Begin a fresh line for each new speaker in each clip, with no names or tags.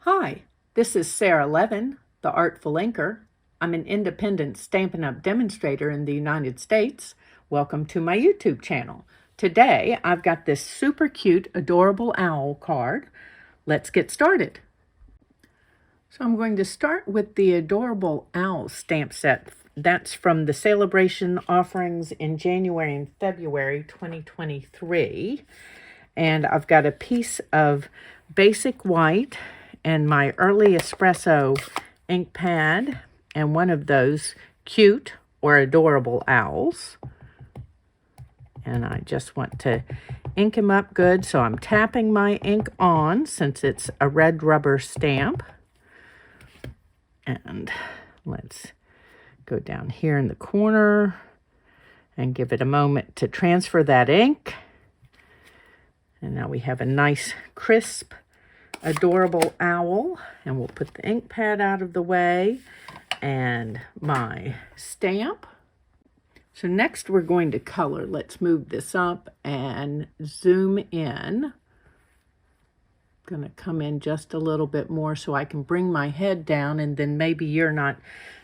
Hi, this is Sara Levin, the Artful Inker. I'm an independent Stampin' Up! Demonstrator in the United States. Welcome to my YouTube channel. Today, I've got this super cute, adorable owl card. Let's get started. So I'm going to start with the adorable owl stamp set. That's from the celebration offerings in January and February 2023. And I've got a piece of basic white and my early espresso ink pad and one of those cute or adorable owls. And I just want to ink him up good, so I'm tapping my ink on since it's a red rubber stamp. And let's go down here in the corner and give it a moment to transfer that ink. And now we have a nice, crisp, adorable owl. And we'll put the ink pad out of the way and my stamp. So next we're going to color. Let's move this up and zoom in. I'm going to come in just a little bit more so I can bring my head down, and then maybe you're not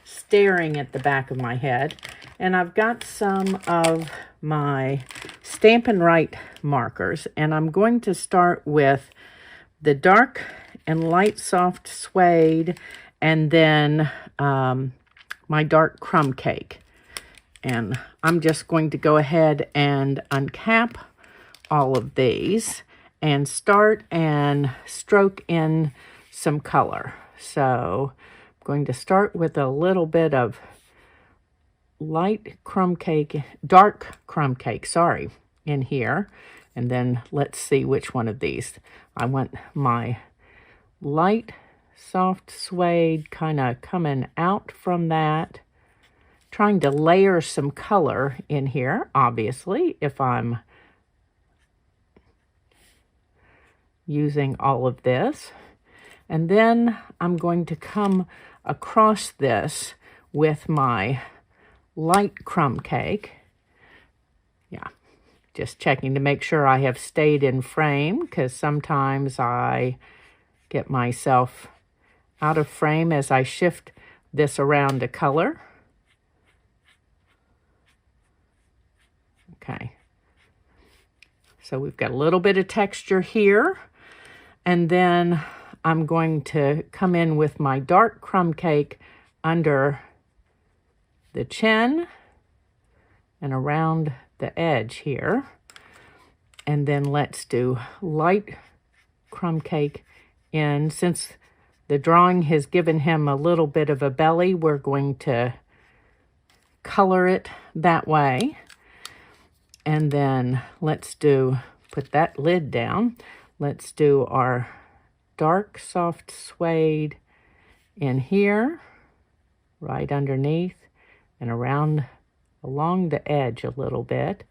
staring at the back of my head. And I've got some of my Stampin' Right markers, and I'm going to start with the dark and light soft suede, and then my dark crumb cake. And I'm just going to go ahead and uncap all of these and start and stroke in some color. So I'm going to start with a little bit of light crumb cake, dark crumb cake, sorry, in here. And then let's see which one of these. I want my light soft suede kind of coming out from that. Trying to layer some color in here, obviously, if I'm using all of this. And then I'm going to come across this with my light crumb cake. Yeah, just checking to make sure I have stayed in frame, because sometimes I get myself out of frame as I shift this around to color. Okay, so we've got a little bit of texture here, and then I'm going to come in with my dark crumb cake under the chin and around the edge here. And then let's do light crumb cake in. Since the drawing has given him a little bit of a belly, we're going to color it that way. And then let's put that lid down. Let's do our dark soft suede in here, right underneath and around along the edge a little bit.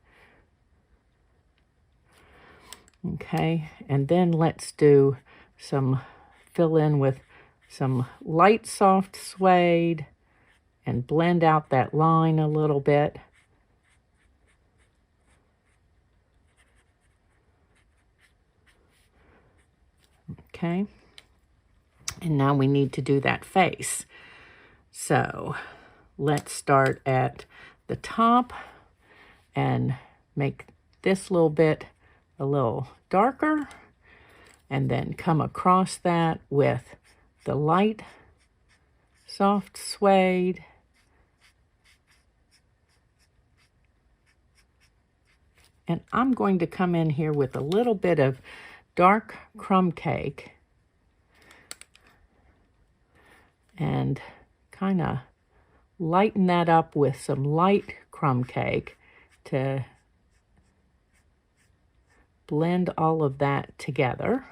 Okay, and then let's do fill in with some light soft suede and blend out that line a little bit. Okay, and now we need to do that face. So let's start at the top and make this little bit a little darker, and then come across that with the light soft suede. And I'm going to come in here with a little bit of dark crumb cake and kind of lighten that up with some light crumb cake to blend all of that together.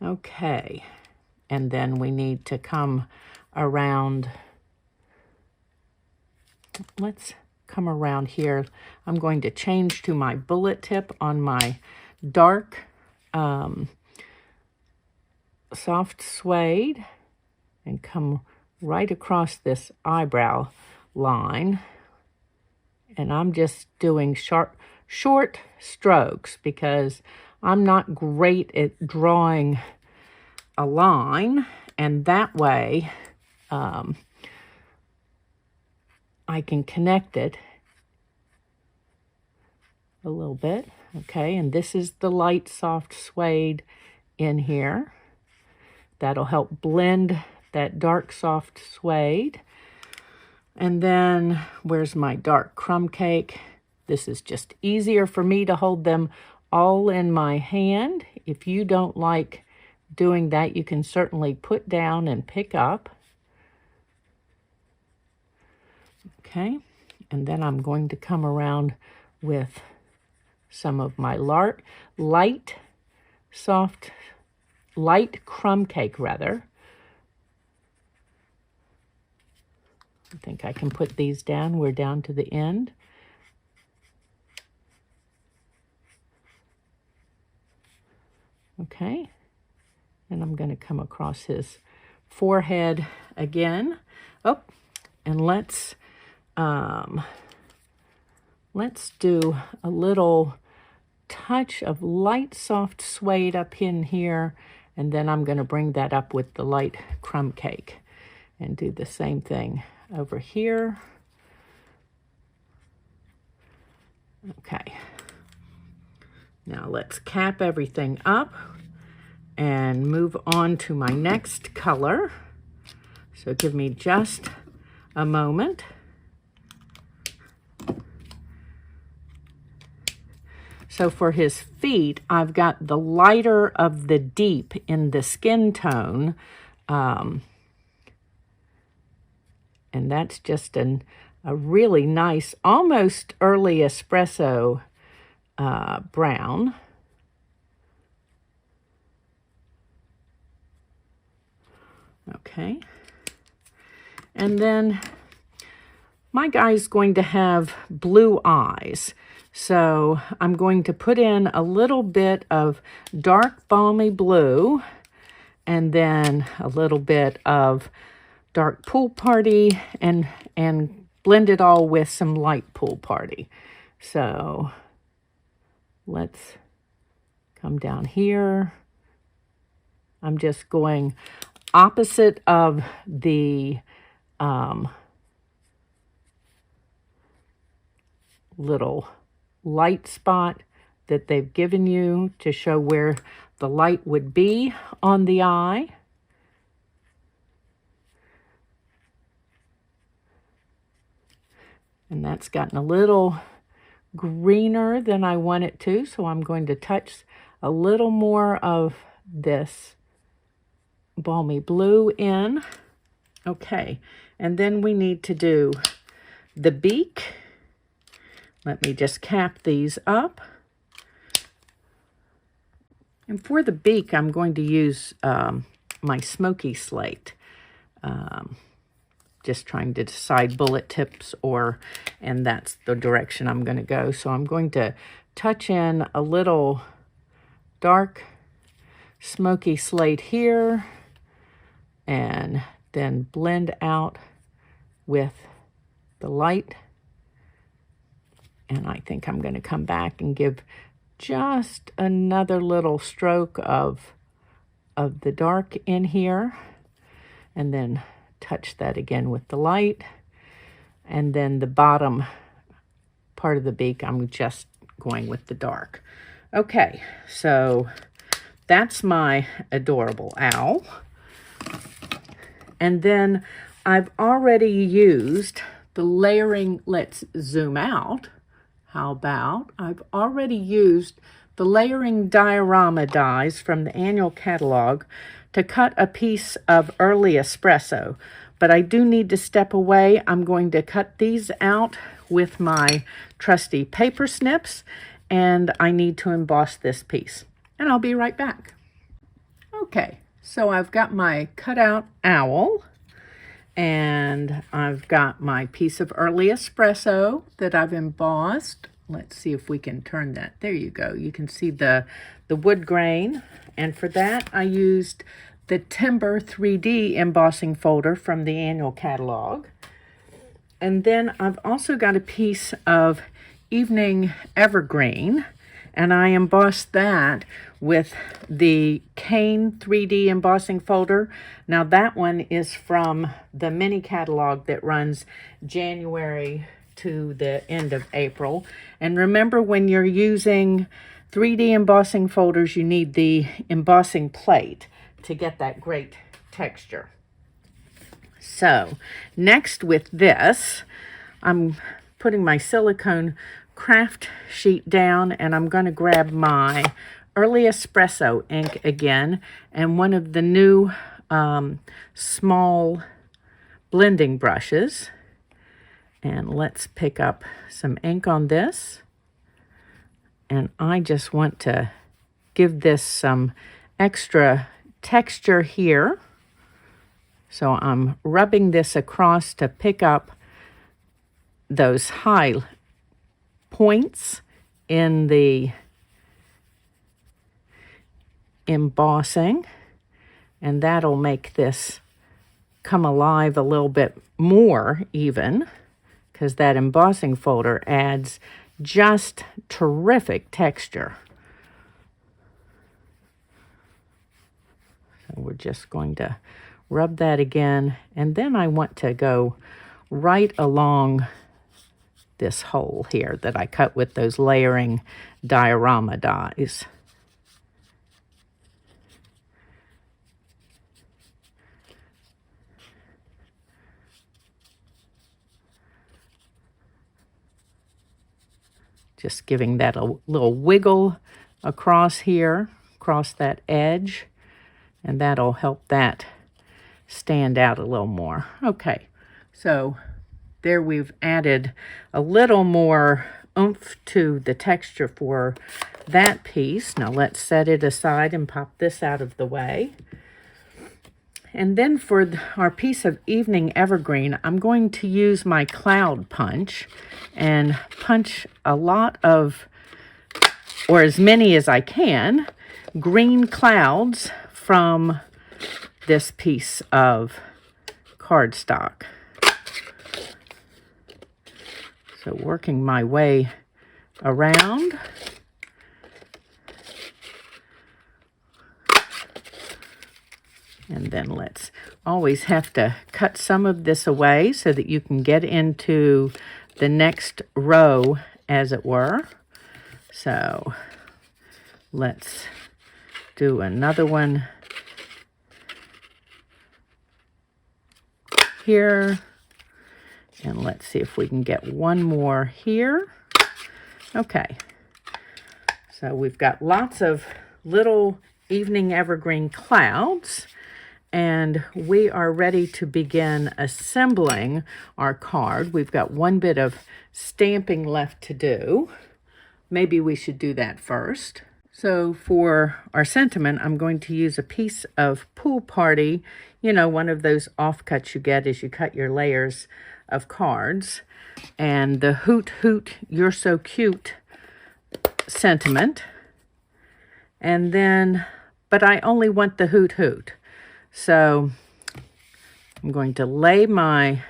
Okay, and then we need to come around, let's come around here. I'm going to change to my bullet tip on my dark soft suede and come right across this eyebrow line. And I'm just doing short strokes because I'm not great at drawing a line, and that way I can connect it a little bit. Okay, and this is the light soft suede in here. That'll help blend that dark soft suede. And then where's my dark crumb cake? This is just easier for me to hold them all in my hand. If you don't like doing that, you can certainly put down and pick up. Okay, and then I'm going to come around with some of my light crumb cake rather. I think I can put these down. We're down to the end. Okay, and I'm going to come across his forehead again. Oh, and let's do a little touch of light soft suede up in here, and then I'm going to bring that up with the light crumb cake and do the same thing over here. Okay, now let's cap everything up and move on to my next color. So give me just a moment. So for his feet, I've got the lighter of the deep in the skin tone. And that's just a really nice, almost early espresso brown. Okay. And then my guy's going to have blue eyes. So I'm going to put in a little bit of dark balmy blue and then a little bit of dark pool party and blend it all with some light pool party. So let's come down here. I'm just going opposite of the little light spot that they've given you to show where the light would be on the eye. And that's gotten a little greener than I want it to, so I'm going to touch a little more of this balmy blue in. Okay, and then we need to do the beak. Let me just cap these up. And for the beak, I'm going to use my smoky slate. Just trying to decide bullet tips and that's the direction I'm going to go. So I'm going to touch in a little dark smoky slate here and then blend out with the light. And I think I'm going to come back and give just another little stroke of the dark in here. And then touch that again with the light. And then the bottom part of the beak, I'm just going with the dark. Okay, so that's my adorable owl. And then I've already used the layering. Let's zoom out. How about I've already used the layering diorama dies from the annual catalog to cut a piece of early espresso. But I do need to step away. I'm going to cut these out with my trusty paper snips, and I need to emboss this piece. And I'll be right back. Okay, so I've got my cutout owl, and I've got my piece of early espresso that I've embossed. Let's see if we can turn that. There you go. You can see the wood grain. And for that, I used the Timber 3D embossing folder from the annual catalog. And then I've also got a piece of evening evergreen. and I embossed that with the Cane 3D embossing folder. Now that one is from the mini catalog that runs January to the end of April. And remember, when you're using 3D embossing folders, you need the embossing plate to get that great texture. So next with this, I'm putting my silicone craft sheet down, and I'm going to grab my Early Espresso ink again, and one of the new small blending brushes. And let's pick up some ink on this. And I just want to give this some extra texture here. So I'm rubbing this across to pick up those high points in the embossing, and that'll make this come alive a little bit more even, because that embossing folder adds just terrific texture. So we're just going to rub that again, and then I want to go right along this hole here that I cut with those layering diorama dies. Just giving that a little wiggle across here, across that edge, and that'll help that stand out a little more. Okay, so there we've added a little more oomph to the texture for that piece. Now let's set it aside and pop this out of the way. And then for our piece of Evening Evergreen, I'm going to use my cloud punch and punch a lot of, or as many as I can, green clouds from this piece of cardstock. So working my way around. And then let's always have to cut some of this away so that you can get into the next row, as it were. So let's do another one here. And let's see if we can get one more here. Okay. So we've got lots of little Evening Evergreen clouds, and we are ready to begin assembling our card. We've got one bit of stamping left to do. Maybe we should do that first. So for our sentiment, I'm going to use a piece of Pool Party, you know, one of those offcuts you get as you cut your layers of cards, and the Hoot Hoot You're So Cute sentiment. And then, but I only want the Hoot Hoot. So I'm going to lay my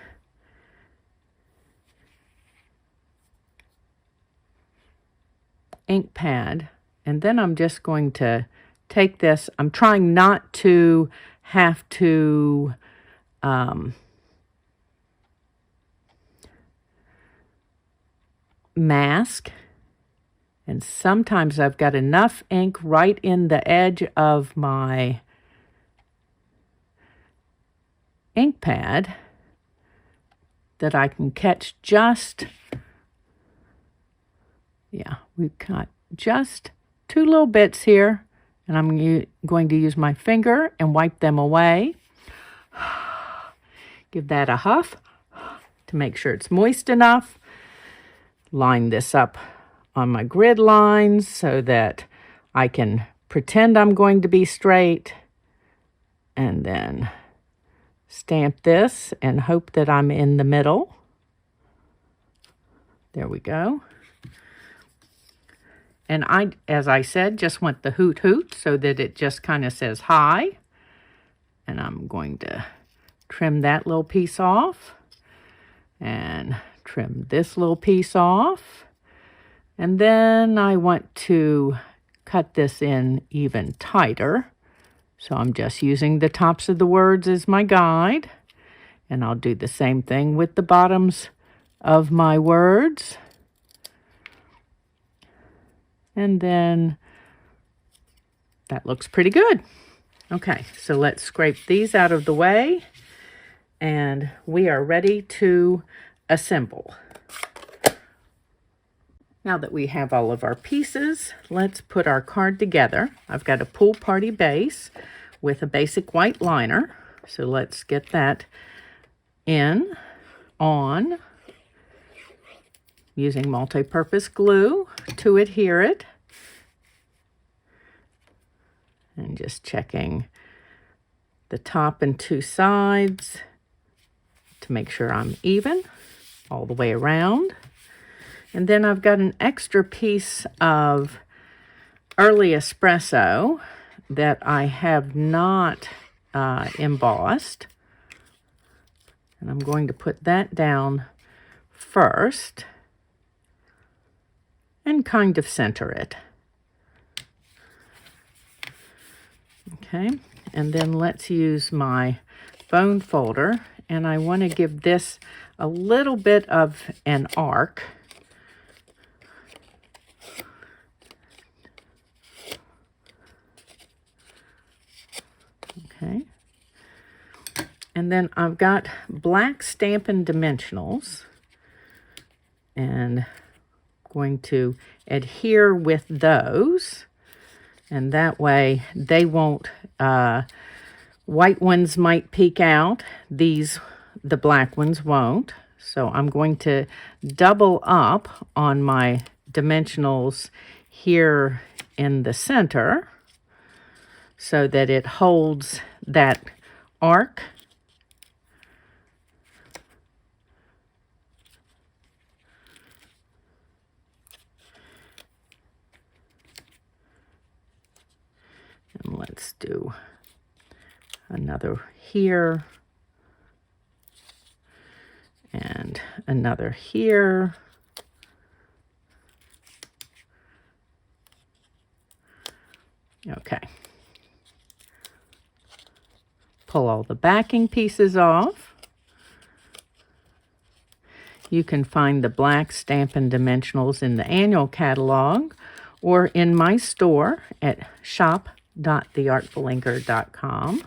ink pad, and then I'm just going to take this. I'm trying not to have to mask, and sometimes I've got enough ink right in the edge of my ink pad that I can catch just, yeah, we've got just two little bits here, and I'm going to use my finger and wipe them away. Give that a huff to make sure it's moist enough. Line this up on my grid lines so that I can pretend I'm going to be straight, and then stamp this and hope that I'm in the middle. There we go. And I, as I said, just want the Hoot Hoot so that it just kind of says hi. And I'm going to trim that little piece off and trim this little piece off. And then I want to cut this in even tighter. So I'm just using the tops of the words as my guide. And I'll do the same thing with the bottoms of my words. And then that looks pretty good. Okay, so let's scrape these out of the way. And we are ready to assemble. Now that we have all of our pieces, let's put our card together. I've got a pool party base with a basic white liner. So let's get that on using multi-purpose glue to adhere it. And just checking the top and two sides to make sure I'm even all the way around. And then I've got an extra piece of early espresso that I have not embossed. And I'm going to put that down first and kind of center it. Okay, and then let's use my bone folder, and I want to give this a little bit of an arc. Okay. And then I've got black Stampin' Dimensionals, and going to adhere with those, and that way they won't, white ones might peek out, the black ones won't. So I'm going to double up on my dimensionals here in the center so that it holds that arc. And let's do another here and another here. Okay. Pull all the backing pieces off. You can find the black Stampin' Dimensionals in the annual catalog or in my store at shop.theartfulinker.com.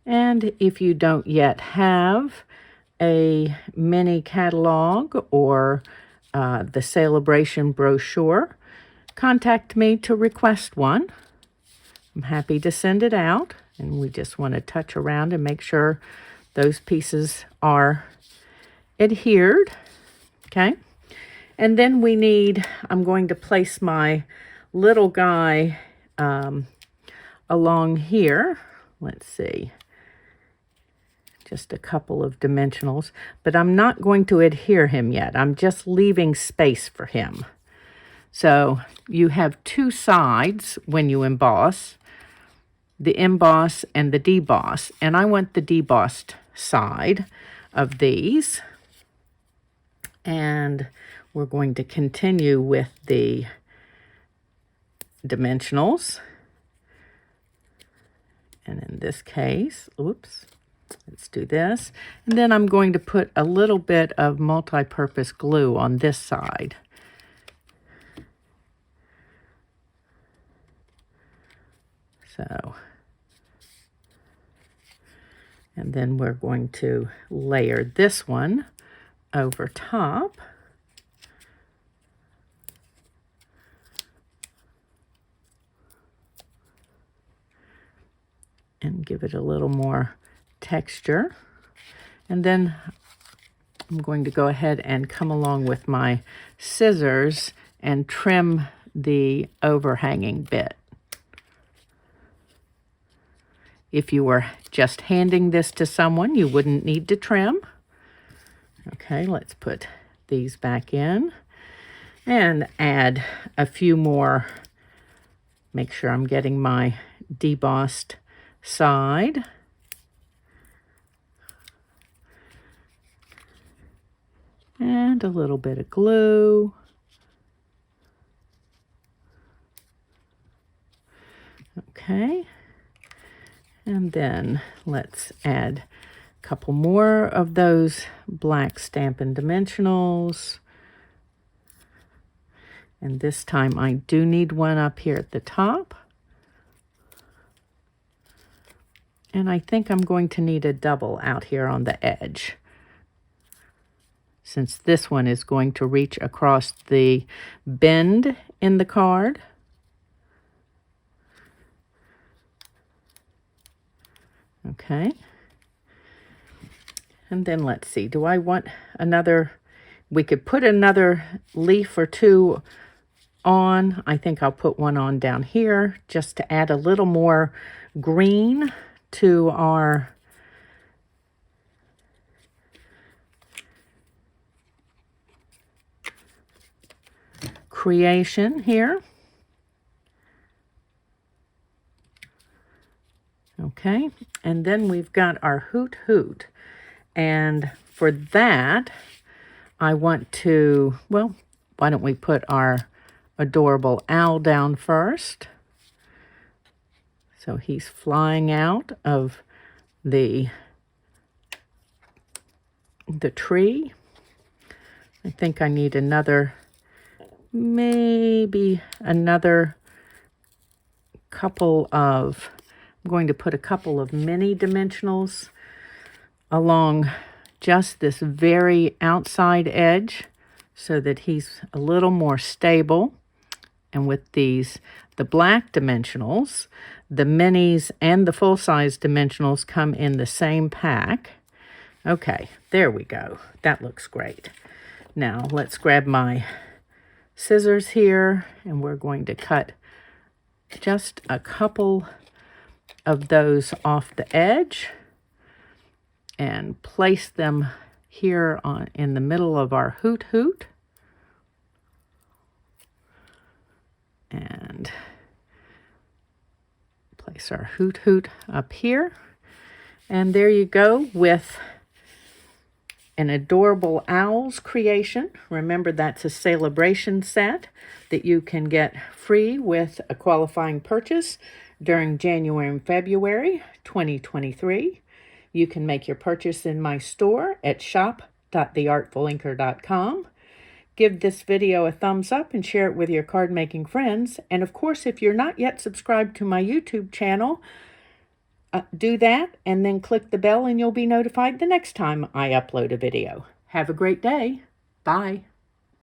And if you don't yet have a mini catalog or the celebration brochure, contact me to request one. I'm happy to send it out, and we just want to touch around and make sure those pieces are adhered. Okay, and then we need, I'm going to place my little guy along here. Let's see, just a couple of dimensionals, but I'm not going to adhere him yet. I'm just leaving space for him. So you have two sides when you emboss, the emboss and the deboss, and I want the debossed side of these. And we're going to continue with the dimensionals. And in this case, oops, let's do this. And then I'm going to put a little bit of multi-purpose glue on this side. So, and then we're going to layer this one over top. And give it a little more texture. And then I'm going to go ahead and come along with my scissors and trim the overhanging bit. If you were just handing this to someone, you wouldn't need to trim. Okay, let's put these back in and add a few more. Make sure I'm getting my debossed side. And a little bit of glue. Okay. And then let's add a couple more of those black Stampin' Dimensionals. And this time I do need one up here at the top. And I think I'm going to need a double out here on the edge, since this one is going to reach across the bend in the card. Okay. And then let's see, do I want another, we could put another leaf or two on. I think I'll put one on down here just to add a little more green to our creation here. Okay, and then we've got our hoot hoot. And for that, I want to, well, why don't we put our adorable owl down first? So he's flying out of the tree. I think I need another, maybe another couple of, I'm going to put a couple of mini dimensionals along just this very outside edge so that he's a little more stable. And with these, the black dimensionals, the minis and the full-size dimensionals come in the same pack. Okay, there we go. That looks great. Now let's grab my scissors here, and we're going to cut just a couple of those off the edge and place them here in the middle of our hoot hoot. And place our hoot hoot up here. And there you go with an adorable owl's creation. Remember, that's a celebration set that you can get free with a qualifying purchase during January and February 2023. You can make your purchase in my store at shop.theartfulinker.com. Give this video a thumbs up and share it with your card making friends. And of course, if you're not yet subscribed to my YouTube channel, do that and then click the bell and you'll be notified the next time I upload a video. Have a great day. Bye.